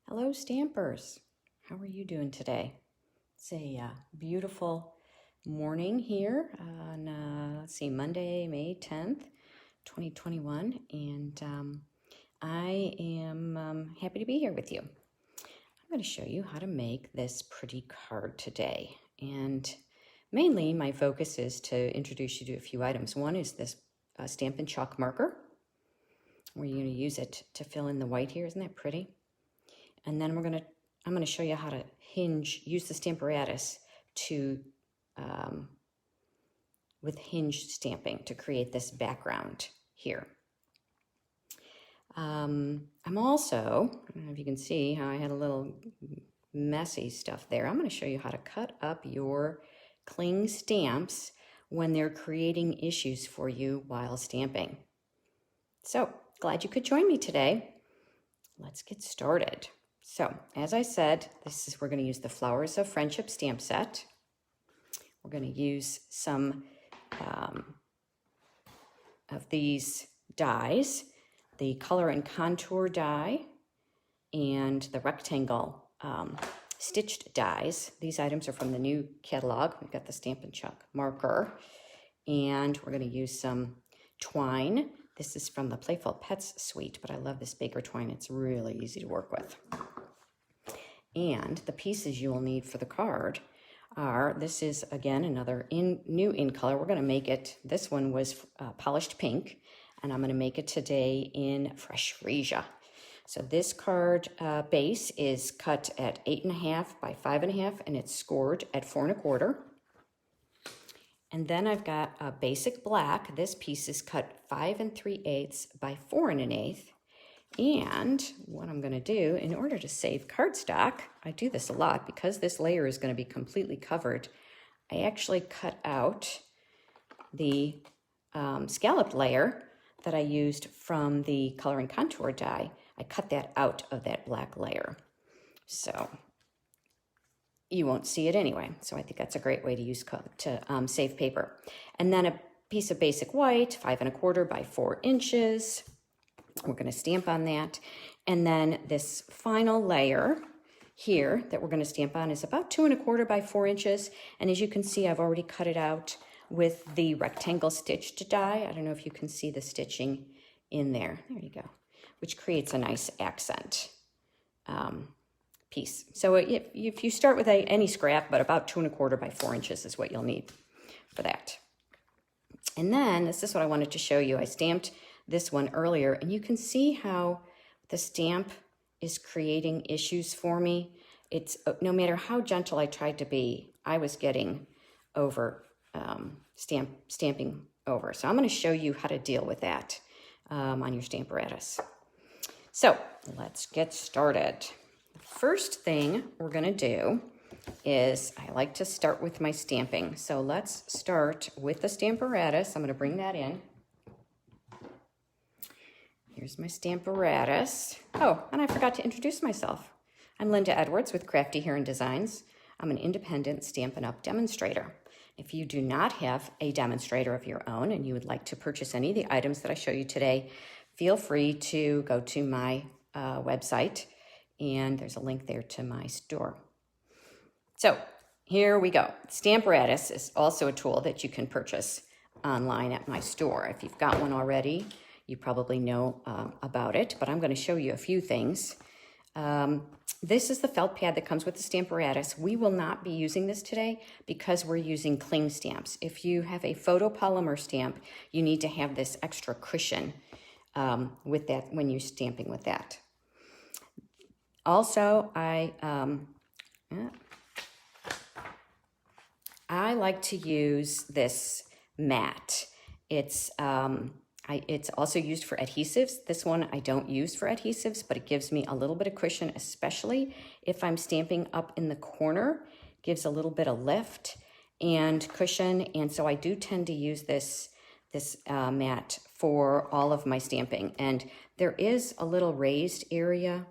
Hello, Stampers. How are you doing today? It's a beautiful morning here on, let's see, Monday, May 10th, 2021, and I am happy to be here with you. I'm going to show you how to make this pretty card today, and mainly my focus is to introduce you to a few items. One is this Stampin Chalk marker, where you're going to use it to fill in the white here. Isn't that pretty? And then I'm going to show you how to use the Stamparatus to, with hinge stamping to create this background here. I'm also, I don't know if you can see how I had a little messy stuff there. I'm going to show you how to cut up your cling stamps when they're creating issues for you while stamping. So, glad you could join me today. Let's get started. So, as I said, we're going to use the Flowers of Friendship stamp set. We're going to use some of these dies, the Color and Contour die and the rectangle stitched dies. These items are from the new catalog. We've got the Stampin Chalk marker, and we're going to use some twine. This is from the Playful Pets suite, but I love this Baker twine. It's really easy to work with. And the pieces you will need for the card are, this is again another new in color. We're going to make it, this one was polished pink, and I'm going to make it today in Fresh Freesia. So this card base is cut at 8.5 by 5.5, and it's scored at 4 1/4. And then I've got a basic black. This piece is cut 5 3/8 by 4 1/8. And what I'm going to do, in order to save cardstock, I do this a lot because this layer is going to be completely covered. I actually cut out the scalloped layer that I used from the Color and Contour die. I cut that out of that black layer. So you won't see it anyway. So I think that's a great way to use to save paper. And then a piece of basic white, 5 1/4 by 4 inches. We're going to stamp on that. And then this final layer here that we're going to stamp on is about 2 1/4 by 4 inches. And as you can see, I've already cut it out with the rectangle stitched die. I don't know if you can see the stitching in there. There you go. Which creates a nice accent piece. So if you start with any scrap, but about 2 1/4 by 4 inches is what you'll need for that. And then this is what I wanted to show you. I stamped this one earlier, and you can see how the stamp is creating issues for me. It's no matter how gentle I tried to be, I was getting over stamping over. So I'm going to show you how to deal with that on your Stamparatus. So let's get started. The first thing we're going to do is I like to start with my stamping. So let's start with the Stamparatus. I'm going to bring that in. Here's my Stamparatus. Oh, and I forgot to introduce myself. I'm Linda Edwards with Crafty Heron Designs. I'm an independent Stampin' Up! Demonstrator. If you do not have a demonstrator of your own and you would like to purchase any of the items that I show you today, feel free to go to my website, and there's a link there to my store. So here we go. Stamparatus is also a tool that you can purchase online at my store. If you've got one already, you probably know about it, but I'm going to show you a few things. This is the felt pad that comes with the Stamparatus. We will not be using this today because we're using cling stamps. If you have a photopolymer stamp, you need to have this extra cushion with that when you're stamping with that. Also, I like to use this mat. It's also used for adhesives. This one I don't use for adhesives, but it gives me a little bit of cushion, especially if I'm stamping up in the corner. Gives a little bit of lift and cushion, and so I do tend to use this mat for all of my stamping. And there is a little raised area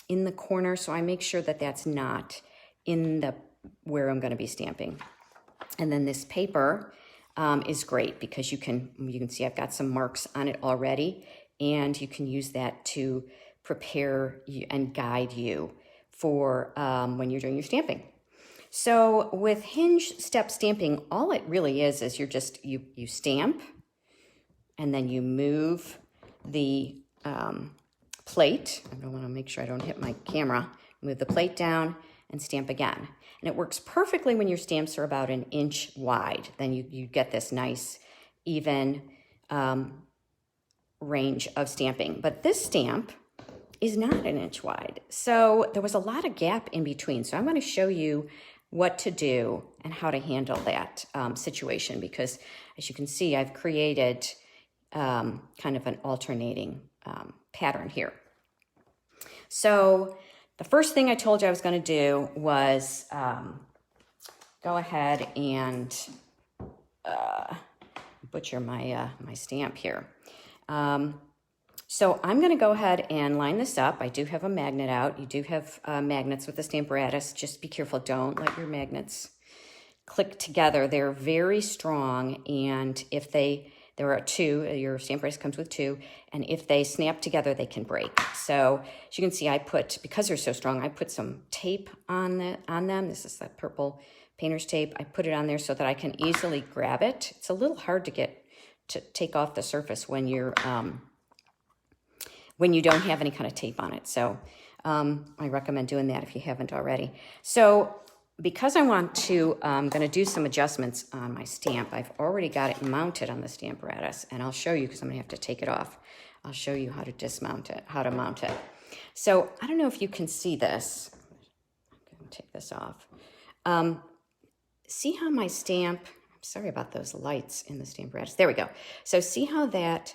in the corner, so I make sure that that's not in where I'm going to be stamping. And then this paper is great because you can see I've got some marks on it already, and you can use that to prepare you and guide you for when you're doing your stamping. So with Hinge step stamping, all it really is you're just, you stamp, and then you move the plate. I don't want to make sure I don't hit my camera. Move the plate down and stamp again. And it works perfectly when your stamps are about 1 inch wide. Then you get this nice, even range of stamping. But this stamp is not 1 inch wide. So there was a lot of gap in between. So I'm going to show you what to do and how to handle that situation, because as you can see, I've created kind of an alternating pattern here. So the first thing I told you I was going to do was go ahead and butcher my my stamp here. So I'm going to go ahead and line this up. I do have a magnet out. You do have magnets with the Stamparatus. Just be careful. Don't let your magnets click together. They're very strong, and if there are 2, your Stamparatus comes with 2, and if they snap together, they can break. So as you can see, because they're so strong, I put some tape on them. This is that purple painter's tape. I put it on there so that I can easily grab it. It's a little hard to take off the surface when you're when you don't have any kind of tape on it. So I recommend doing that if you haven't already. So because I want to, I'm going to do some adjustments on my stamp. I've already got it mounted on the Stamparatus, and I'll show you because I'm going to have to take it off. I'll show you how to dismount it, how to mount it. So I don't know if you can see this. I'm going to take this off. See how my stamp, I'm sorry about those lights in the Stamparatus. There we go. So see how that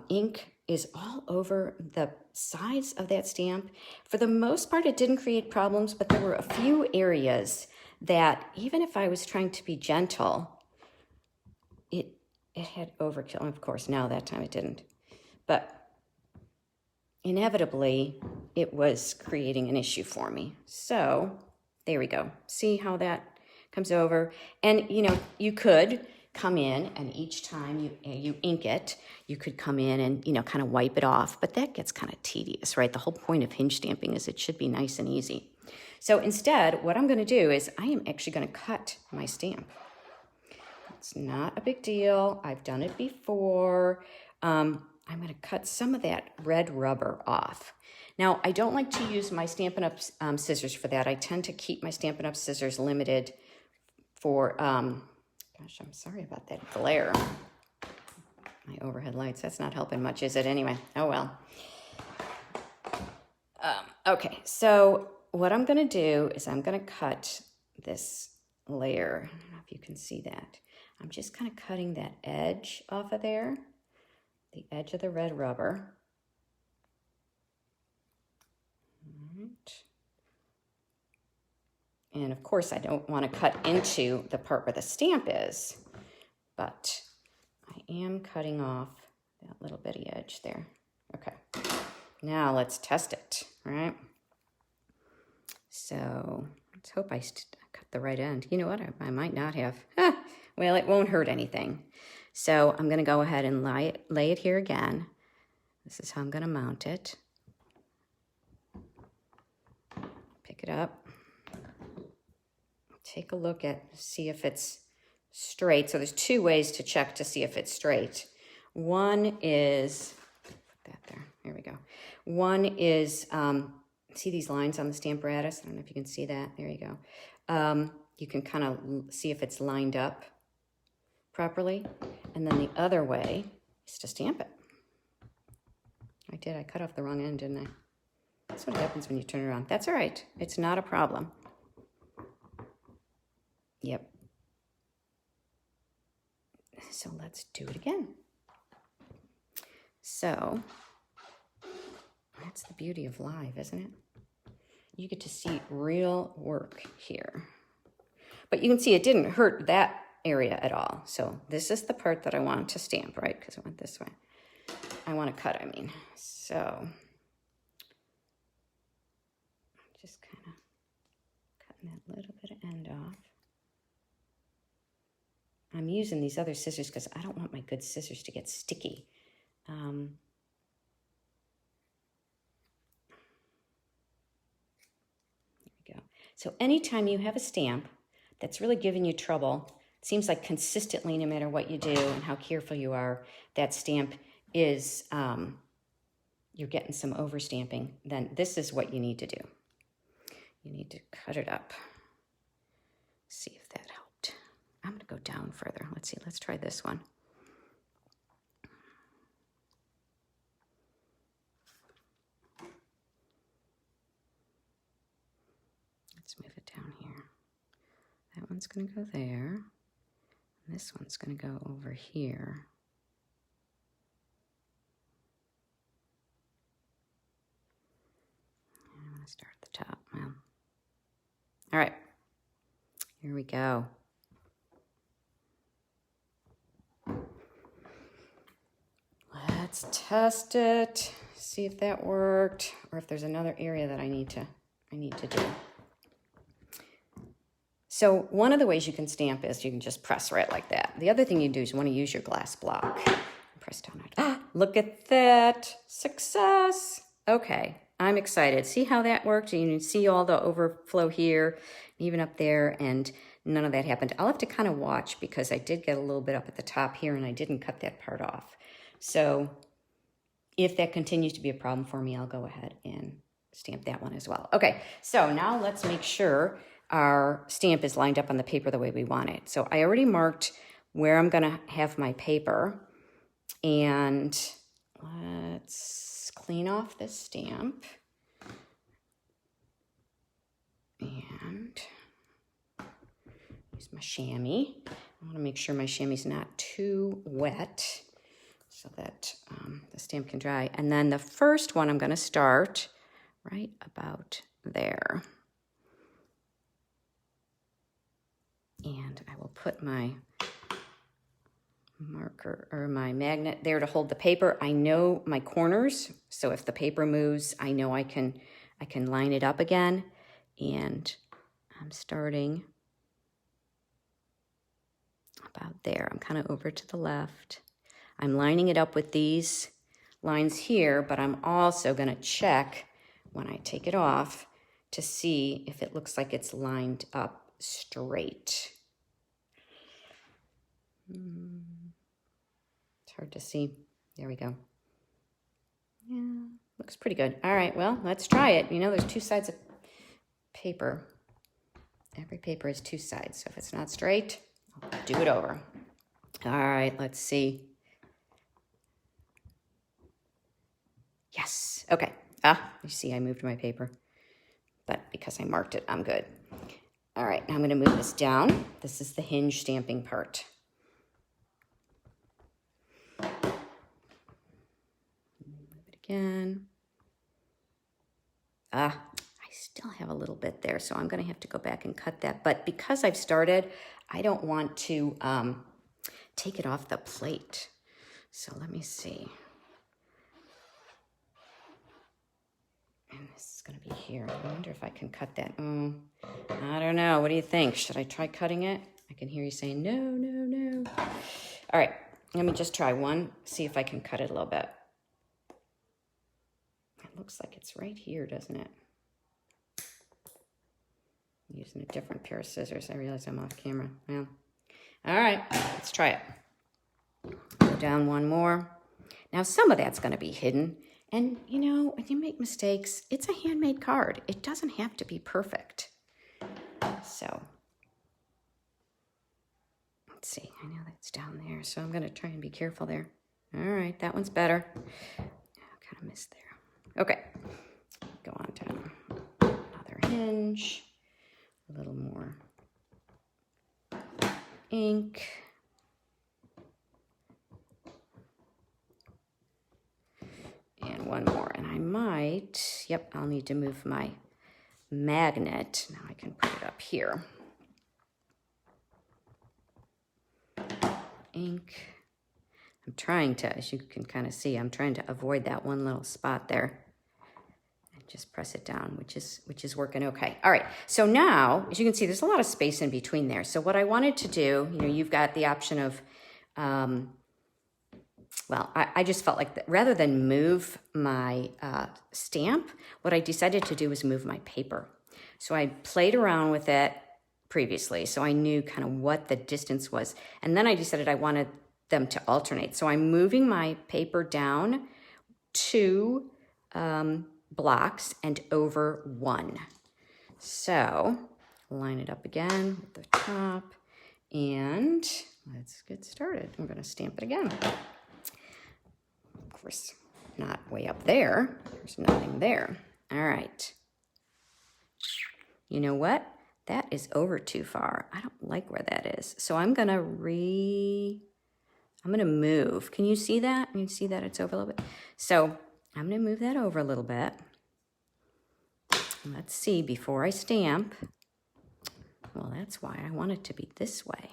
ink is all over the sides of that stamp. For the most part, it didn't create problems, but there were a few areas that even if I was trying to be gentle, it had overkill. And of course, now that time it didn't. But inevitably, it was creating an issue for me. So there we go. See how that comes over? And, you know, you could come in, and each time you ink it, you could come in and, you know, kind of wipe it off, but that gets kind of tedious, right? The whole point of Hinge stamping is it should be nice and easy. So instead, what I'm going to do is I am actually going to cut my stamp. It's not a big deal. I've done it before. I'm going to cut some of that red rubber off. Now, I don't like to use my Stampin' Up! Scissors for that. I tend to keep my Stampin' Up! Scissors limited for, gosh, I'm sorry about that glare. My overhead lights, that's not helping much, is it? Anyway, oh well. Okay, so what I'm going to do is I'm going to cut this layer. I don't know if you can see that. I'm just kind of cutting that edge off of there, the edge of the red rubber. All right. And of course, I don't want to cut into the part where the stamp is, but I am cutting off that little bitty edge there. Okay, now let's test it, right? So let's hope I cut the right end. You know what, I might not have. Well, it won't hurt anything. So I'm gonna go ahead and lay it here again. This is how I'm gonna mount it. Pick it up. Take a look see if it's straight. So there's 2 ways to check to see if it's straight. One is, put that there, we go. One is, see these lines on the Stamparatus? I don't know if you can see that, there you go. You can kind of see if it's lined up properly. And then the other way is to stamp it. I cut off the wrong end, didn't I? That's what happens when you turn it around. That's all right, it's not a problem. Yep. So let's do it again. So that's the beauty of live, isn't it? You get to see real work here. But you can see it didn't hurt that area at all. So this is the part that I want to stamp, right? Because it went this way. I want to cut, I mean. So I'm just kind of cutting that little bit of end off. I'm using these other scissors because I don't want my good scissors to get sticky. So anytime you have a stamp that's really giving you trouble, it seems like consistently, no matter what you do and how careful you are, that stamp is, you're getting some overstamping, then this is what you need to do. You need to cut it up. See if that helped. I'm going to go down further. Let's see. Let's try this one. Let's move it down here. That one's going to go there. And this one's going to go over here. I'm going to start at the top. Well, all right. Here we go. Let's test it. See if that worked, or if there's another area that I need to do. So one of the ways you can stamp is you can just press right like that. The other thing you do is you want to use your glass block. Press down it. Ah, look at that. Success. Okay, I'm excited. See how that worked? You can see all the overflow here, even up there, and none of that happened. I'll have to kind of watch because I did get a little bit up at the top here and I didn't cut that part off. So if that continues to be a problem for me, I'll go ahead and stamp that one as well. Okay, so now let's make sure our stamp is lined up on the paper the way we want it. So I already marked where I'm gonna have my paper, and let's clean off this stamp. And use my chamois. I wanna make sure my chamois is not too wet so that the stamp can dry. And then the first one I'm gonna start right about there. And I will put my marker or my magnet there to hold the paper. I know my corners, so if the paper moves, I know I can line it up again. And I'm starting about there. I'm kind of over to the left. I'm lining it up with these lines here, but I'm also going to check when I take it off to see if it looks like it's lined up straight. It's hard to see. There we go. Yeah, looks pretty good. All right, well, let's try it. You know, there's two sides of paper. Every paper has two sides, so if it's not straight, I'll do it over. All right, let's see. Yes, okay. You see I moved my paper, but because I marked it, I'm good. All right, now I'm gonna move this down. This is the hinge stamping part. Move it again. I still have a little bit there, so I'm gonna have to go back and cut that. But because I've started, I don't want to take it off the plate. So let me see. And this is going to be here. I wonder if I can cut that. I don't know. What do you think? Should I try cutting it? I can hear you saying, no, no, no. All right. Let me just try one. See if I can cut it a little bit. It looks like it's right here, doesn't it? I'm using a different pair of scissors. I realize I'm off camera. Well, all right. Let's try it. Go down one more. Now, some of that's going to be hidden. And, you know, when you make mistakes, it's a handmade card. It doesn't have to be perfect. So, let's see. I know that's down there, so I'm going to try and be careful there. All right, that one's better. I kind of missed there. Okay, go on down. Another hinge. A little more ink. And one more, and I might, I'll need to move my magnet. Now I can put it up here. Ink. I'm trying to, as you can kind of see, I'm trying to avoid that one little spot there. And just press it down, which is working okay. All right, so now, as you can see, there's a lot of space in between there. So what I wanted to do, you know, you've got the option of, well, I just felt like that rather than move my stamp, what I decided to do was move my paper. So I played around with it previously, so I knew kind of what the distance was. And then I decided I wanted them to alternate. So I'm moving my paper down 2 blocks and over 1. So line it up again with the top, and let's get started. I'm going to stamp it again. Of course, not way up there. There's nothing there. All right. You know what? That is over too far. I don't like where that is. So I'm going to move. Can you see that? Can you see that it's over a little bit? So I'm going to move that over a little bit. Let's see, before I stamp. Well, that's why I want it to be this way.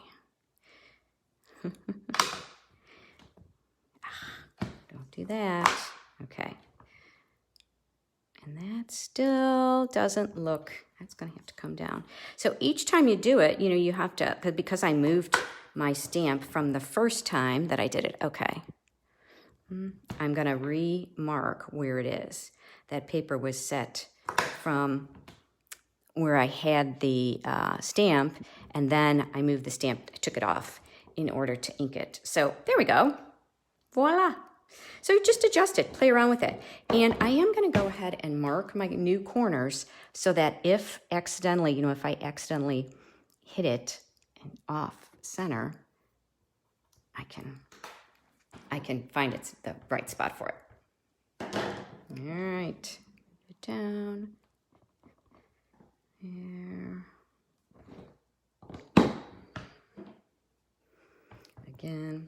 Don't do that. Okay. And that still doesn't look, that's going to have to come down. So each time you do it, you have to, because I moved my stamp from the first time that I did it. Okay. I'm going to remark where it is. That paper was set from where I had the stamp, and then I moved the stamp, I took it off in order to ink it. So there we go. Voila. So just adjust it, play around with it. And I am going to go ahead and mark my new corners so that if accidentally, if I accidentally hit it and off center, I can find it's the right spot for it. All right, put it down here. Again.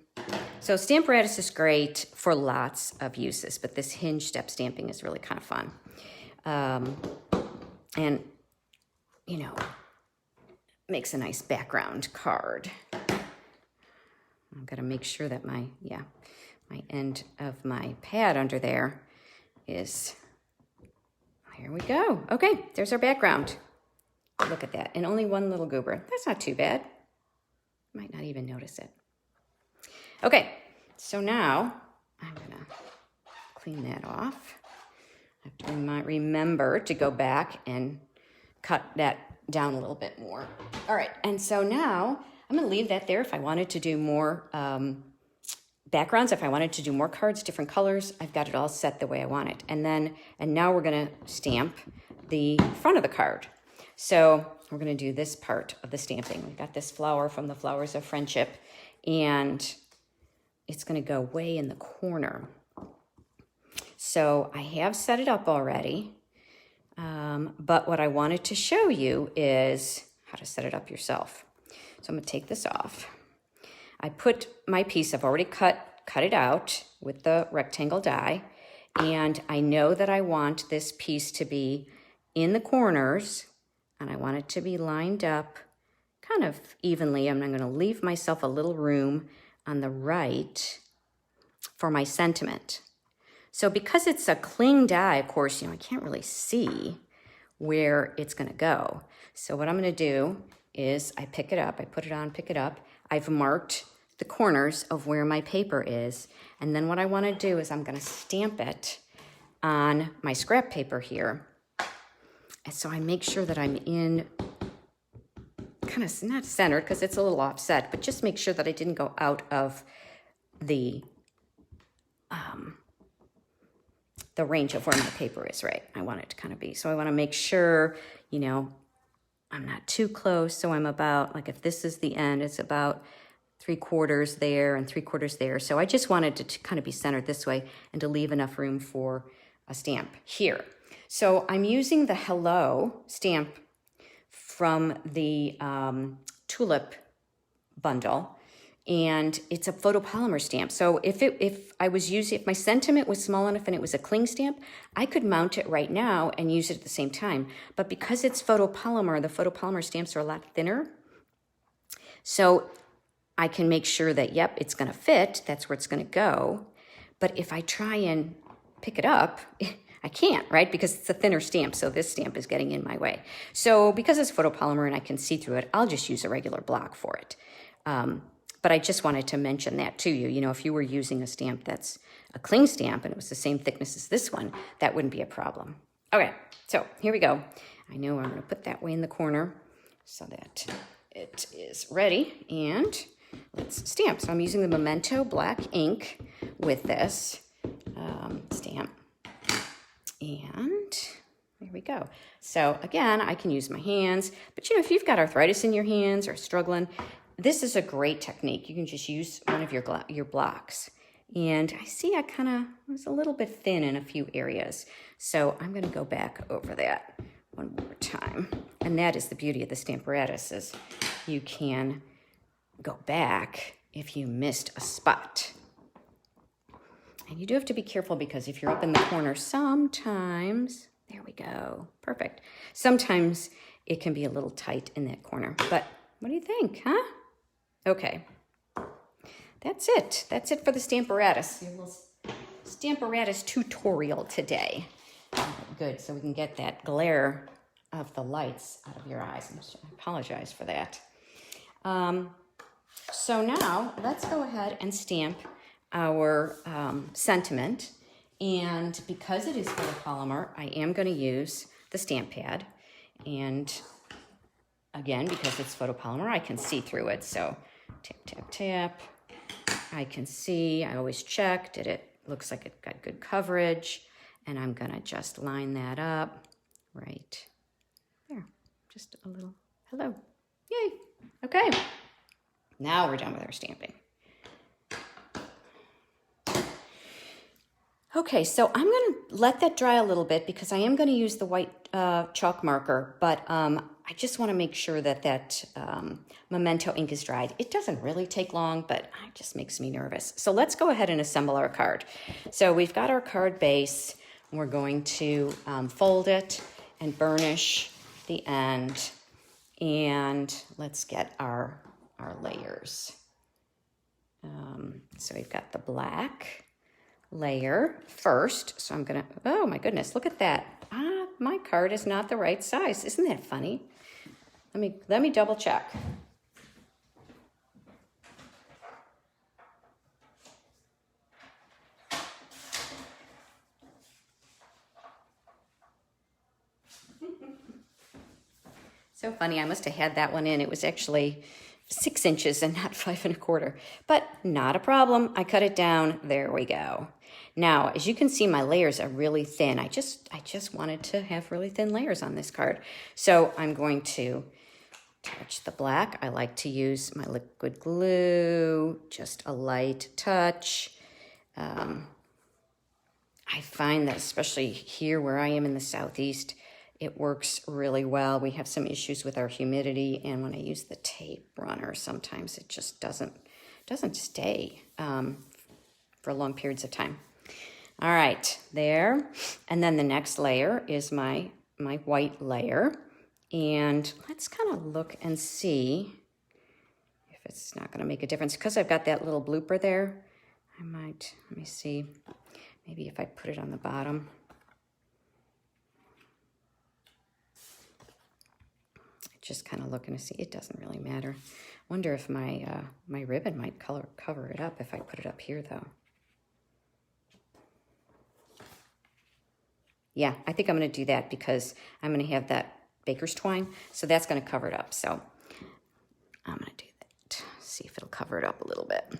So Stamparatus is great for lots of uses, but this hinge step stamping is really kind of fun. And, makes a nice background card. I'm going to make sure that my end of my pad under there is, here we go. Okay, there's our background. Look at that. And only one little goober. That's not too bad. Might not even notice it. Okay, so now I'm going to clean that off. I have to remember to go back and cut that down a little bit more. All right, and so now I'm going to leave that there if I wanted to do more backgrounds, if I wanted to do more cards, different colors. I've got it all set the way I want it. And now we're going to stamp the front of the card. So we're going to do this part of the stamping. We've got this flower from the Flowers of Friendship, and it's going to go way in the corner. So I have set it up already, but what I wanted to show you is how to set it up yourself. So I'm going to take this off. I put my piece, I've already cut it out with the rectangle die, and I know that I want this piece to be in the corners, and I want it to be lined up kind of evenly. I'm going to leave myself a little room on the right for my sentiment. So because it's a cling die, of course, I can't really see where it's going to go. So what I'm going to do is I pick it up, I put it on, pick it up. I've marked the corners of where my paper is. And then what I want to do is I'm going to stamp it on my scrap paper here. And so I make sure that I'm in kind of not centered because it's a little offset, but just make sure that I didn't go out of the range of where my paper is, right? I want it to kind of be. So I want to make sure, I'm not too close. So I'm about, like if this is the end, it's about 3/4 there and 3/4 there. So I just wanted to kind of be centered this way and to leave enough room for a stamp here. So I'm using the Hello stamp from the Tulip bundle, and it's a photopolymer stamp. So if my sentiment was small enough and it was a cling stamp, I could mount it right now and use it at the same time. But because it's photopolymer, the photopolymer stamps are a lot thinner. So I can make sure that, yep, it's going to fit. That's where it's going to go. But if I try and pick it up, I can't, right? Because it's a thinner stamp, so this stamp is getting in my way. So because it's photopolymer and I can see through it, I'll just use a regular block for it. But I just wanted to mention that to you. If you were using a stamp that's a cling stamp and it was the same thickness as this one, that wouldn't be a problem. Okay, so here we go. I know I'm going to put that way in the corner so that it is ready. And let's stamp. So I'm using the Memento black ink with this stamp. And there we go. So again, I can use my hands, but you know, if you've got arthritis in your hands or struggling, this is a great technique. You can just use one of your blocks. And I see I kind of was a little bit thin in a few areas. So I'm going to go back over that one more time. And that is the beauty of the Stamparatus, is you can go back if you missed a spot. And you do have to be careful, because if you're up in the corner, sometimes, there we go, perfect. Sometimes it can be a little tight in that corner, but what do you think, huh? Okay, that's it. That's it for the Stamparatus. Your little Stamparatus tutorial today. Good, so we can get that glare of the lights out of your eyes. I apologize for that. So now let's go ahead and stamp our sentiment. And because it is photopolymer, I am going to use the stamp pad. And again, because it's photopolymer, I can see through it. So tap, tap, tap. I can see. I always check. Looks like it got good coverage. And I'm going to just line that up right there. Just a little hello. Yay. Okay. Now we're done with our stamping. Okay, so I'm going to let that dry a little bit, because I am going to use the white chalk marker, but I just want to make sure that Memento ink is dried. It doesn't really take long, but it just makes me nervous. So let's go ahead and assemble our card. So we've got our card base. We're going to fold it and burnish the end, and let's get our layers. So we've got the black layer first. So I'm gonna, oh my goodness, look at that. My card is not the right size. Isn't that funny? Let me double check. So funny, I must have had that one in. It was actually 6 inches and not 5 1/4, but not a problem. I cut it down. There we go. Now, as you can see, my layers are really thin. I just wanted to have really thin layers on this card. So I'm going to touch the black. I like to use my liquid glue, just a light touch. I find that especially here where I am in the Southeast, it works really well. We have some issues with our humidity, and when I use the tape runner, sometimes it just doesn't stay for long periods of time. All right, there. And then the next layer is my white layer. And let's kind of look and see if it's not going to make a difference. Because I've got that little blooper there, I might, let me see, maybe if I put it on the bottom. Just kind of looking to see. It doesn't really matter. Wonder if my ribbon might cover it up if I put it up here, though. Yeah, I think I'm going to do that, because I'm going to have that baker's twine, so that's going to cover it up. So I'm going to do that. See if it'll cover it up a little bit.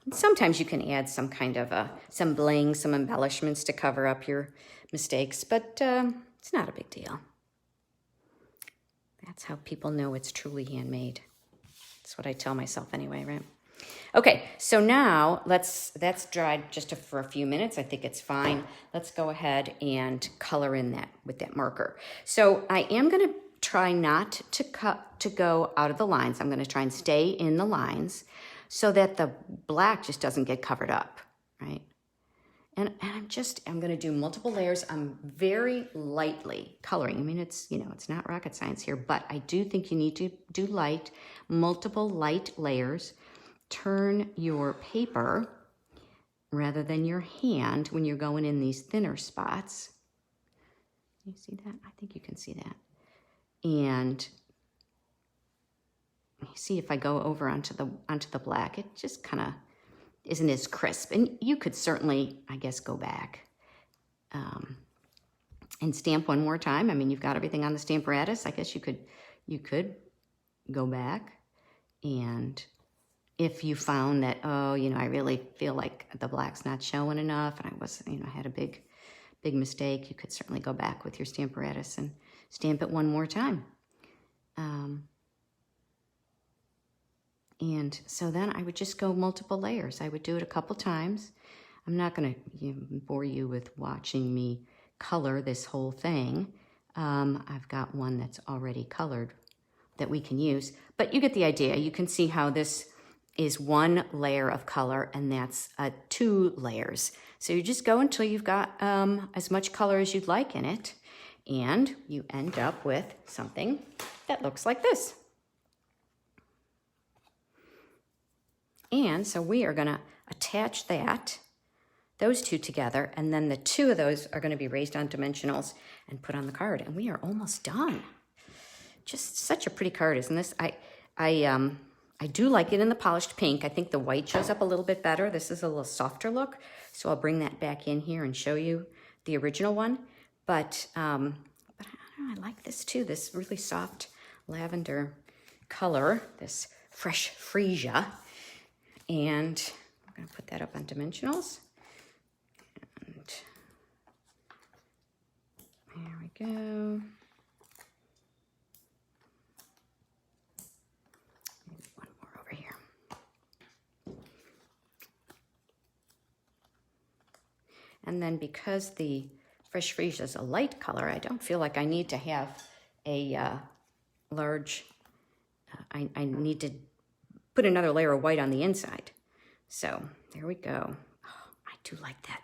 And sometimes you can add some kind of some bling, some embellishments to cover up your mistakes, but it's not a big deal. That's how people know it's truly handmade. That's what I tell myself anyway, right? Okay, so now that's dried just for a few minutes. I think it's fine. Let's go ahead and color in that with that marker. So I am going to try not to go out of the lines. I'm going to try and stay in the lines so that the black just doesn't get covered up, right? And I'm going to do multiple layers. I'm very lightly coloring. I mean, it's not rocket science here, but I do think you need to do multiple light layers. Turn your paper rather than your hand when you're going in these thinner spots. Can you see that? I think you can see that. And you see, if I go over onto the black, it just kind of isn't as crisp. And you could certainly, I guess, go back and stamp one more time. I mean, you've got everything on the Stamparatus. I guess you could go back, and if you found that, oh, you know, I really feel like the black's not showing enough, and I was, you know, I had a big mistake, you could certainly go back with your Stamparatus and stamp it one more time. And so then I would just go multiple layers. I would do it a couple times. I'm not going to bore you with watching me color this whole thing. I've got one that's already colored that we can use, but you get the idea. You can see how this is one layer of color, and that's 2 layers. So you just go until you've got as much color as you'd like in it, and you end up with something that looks like this. And so we are gonna attach those 2 together, and then the 2 of those are gonna be raised on dimensionals and put on the card, and we are almost done. Just such a pretty card, isn't this? I do like it in the polished pink. I think the white shows up a little bit better. This is a little softer look, so I'll bring that back in here and show you the original one. But I don't know, I like this too, this really soft lavender color, this fresh freesia. And I'm going to put that up on dimensionals. And there we go. Maybe one more over here. And then because the fresh freesia is a light color, I don't feel like I need to have a large, I need to put another layer of white on the inside. So there we go. Oh, I do like that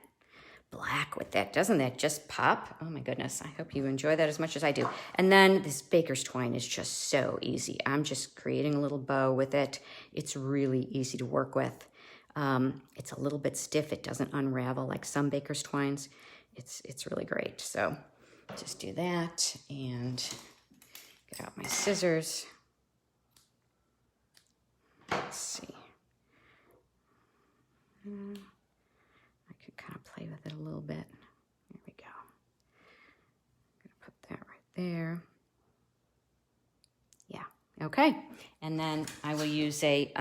black with that. Doesn't that just pop? Oh my goodness. I hope you enjoy that as much as I do. And then this baker's twine is just so easy. I'm just creating a little bow with it. It's really easy to work with. It's a little bit stiff. It doesn't unravel like some baker's twines. It's really great. So just do that and get out my scissors. Let's see. I could kind of play with it a little bit. There we go. I'm gonna put that right there. Yeah, okay. And then I will use a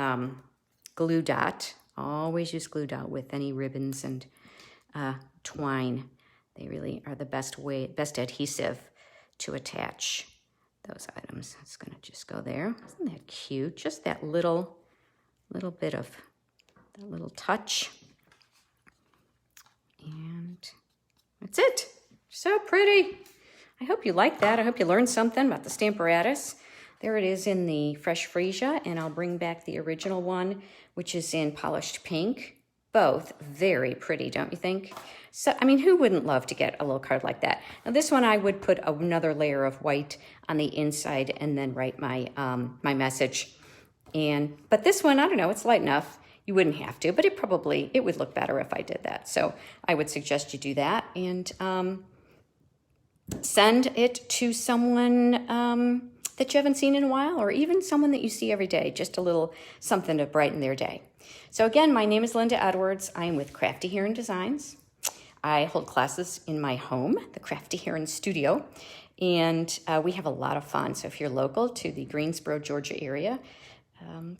glue dot. Always use glue dot with any ribbons and twine. They really are the best adhesive to attach those items. It's gonna just go there. Isn't that cute? Just that little bit of that little touch. And that's it. So pretty. I hope you like that. I hope you learned something about the Stamparatus. There it is in the fresh freesia, and I'll bring back the original one, which is in polished pink. Both very pretty, don't you think? So, I mean, who wouldn't love to get a little card like that? Now, this one I would put another layer of white on the inside and then write my my message. But this one, I don't know, it's light enough. You wouldn't have to, but it would look better if I did that. So I would suggest you do that and send it to someone that you haven't seen in a while, or even someone that you see every day, just a little something to brighten their day. So again, my name is Linda Edwards. I am with Crafty Heron Designs. I hold classes in my home, the Crafty Heron Studio, and we have a lot of fun. So if you're local to the Greensboro, Georgia area,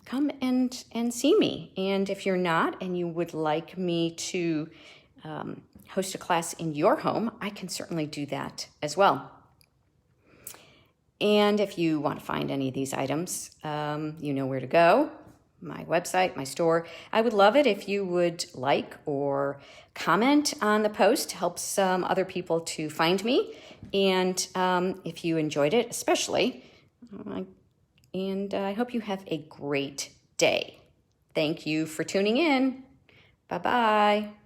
come and see me. And if you're not and you would like me to host a class in your home, I can certainly do that as well. And if you want to find any of these items, you know where to go. My website, my store. I would love it if you would like or comment on the post. Helps other people to find me. And if you enjoyed it, especially, and I hope you have a great day. Thank you for tuning in. Bye-bye.